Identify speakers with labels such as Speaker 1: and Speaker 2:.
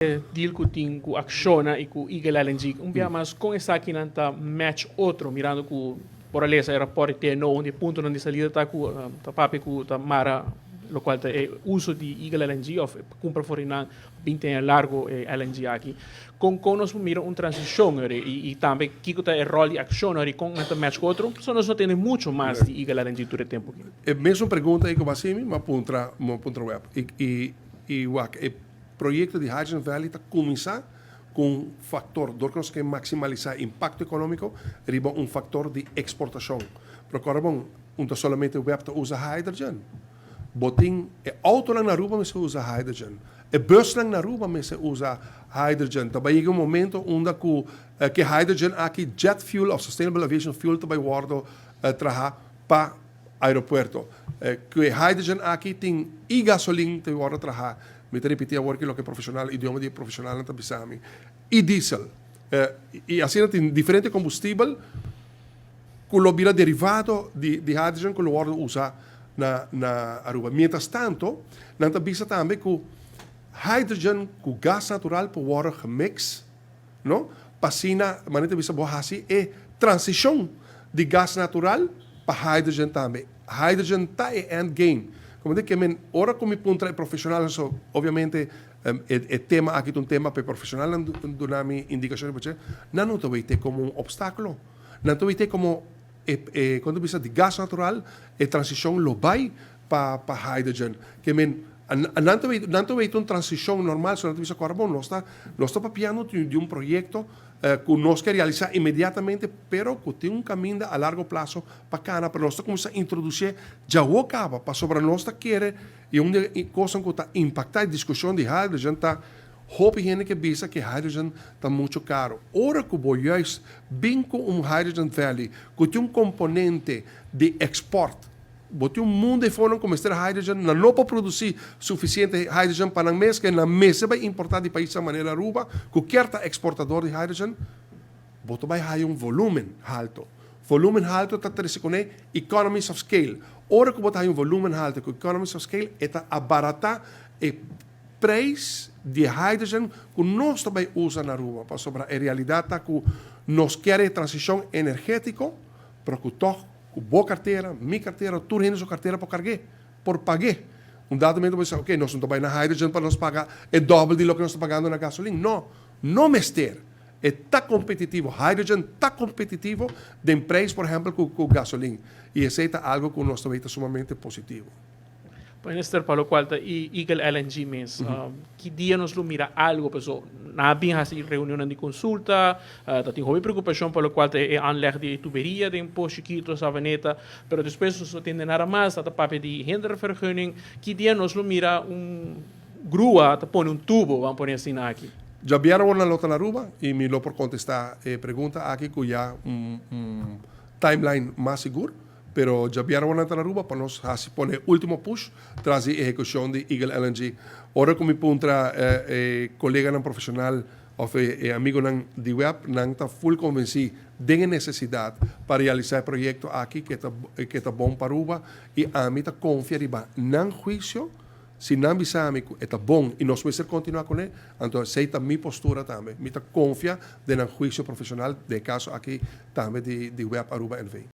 Speaker 1: deal ku ting ku acciona e ku Eagle LNG mas com essa aqui nanta match outro mirando ku por alesa aeroporto te no onde punto non di salida ta ku ta papi ku ta mara lo qual è uso di Eagle LNG of compra fuori na 20 anni largo LNG aqui con nos mira un transición y también kiko ta el rol di acciona con nanta match ku outro so nos tiene mucho más di Eagle LNG todo el tiempo aqui.
Speaker 2: E mesmo pergunta aí que basimi ma puntra web e projeto de Hydrogen Valley está começar com um fator, nós queremos maximizar o impacto econômico, riba um fator de exportação. Procura bom, não somente o web usa hydrogen. Botin é auto lang na Aruba mas se usa hydrogen. É bus lang na Aruba mas se usa hydrogen. Também chega um momento onde que hydrogen aqui jet fuel of sustainable aviation fuel também guardo traha para aeroporto. Que hydrogen aqui tem e gasolina te guardo traha. Me repetir agora que é profissional, idioma de profissional não bisami. E diesel. E assim tem diferente combustível que lo vira derivado de hydrogen que lo guardo usa na Aruba. Mientras tanto, não bisa também que hydrogen com gás natural por water gemix, não? Passina, manete bisa bohasi é transição de gás natural para hydrogen também. Hydrogen tá é end game. Como digo, ora como punto profissional, so, obviamente, tema aqui um tema para profissional, não me indicações porque não te veite como um obstáculo, não te veite como quando bisa de gás natural, transição lo vai para hydrogen, que não te veite uma transição normal, só não te bisa carbono, nós está papiando de um projeto que nós quer realizar imediatamente, pero que tem um caminho a largo prazo para cá, para nós começar a introduzir já o acaba, para sobre nós querer e uma coisa que está impactar a discussão de hydrogen está hope gente que pensa que hydrogen está muito caro. Ora que o juist bem com hydrogen valley, que tem componente de export. Bote mundo de forma como este hydrogen, não pode produzir suficiente hydrogen para mês que na mesa vai importar de país de maneira Aruba, qualquer exportador de hydrogen, bote vai ter volume alto. Volume alto está trabalhando economies of scale. Ora que bote volume alto, com economies of scale, está abaratar o preço de hydrogen que nós também usamos na Aruba, para sobre a realidade que nós queremos transição energética, para que com boa carteira, minha carteira, tu rende sua carteira para carregar, por pagar. Dado momento você, ok, nós não estamos na hydrogen para nós pagar, é dobro de lo que nós estamos pagando na gasolina. Não mester. Está competitivo. Hydrogen está competitivo de preço, por exemplo, com gasolina. E isso é algo que nós também está sumamente positivo.
Speaker 1: Minister, para lo cual Eagle LNG mes, que dia nos lo mira algo, pero na bien hacer reunión de consulta, tem hobby preocupação para lo cual é aanleg de tuberia de post chiquito savaneta, pero después nos atende nada más, dat papi de hindervergunning, que dia nos lo mira grua, te pone tubo, vamos poner assim aqui.
Speaker 2: Já vieram uma lota na Aruba e me lo por contestar pergunta aqui que já timeline mais seguro. Pero já vieram na Aruba para nós poner último push tras a execução de Eagle LNG. Ora como puntra colega não profissional ou amigo não de web não está full convencido de necessidade para realizar o projeto aqui que está bom para Aruba e a mim está confiar não juízo se não bisame está bom e nós vamos continuar com ele, então aceita minha postura também. Me está confiar de um juízo profissional de caso aqui também de web Aruba NV.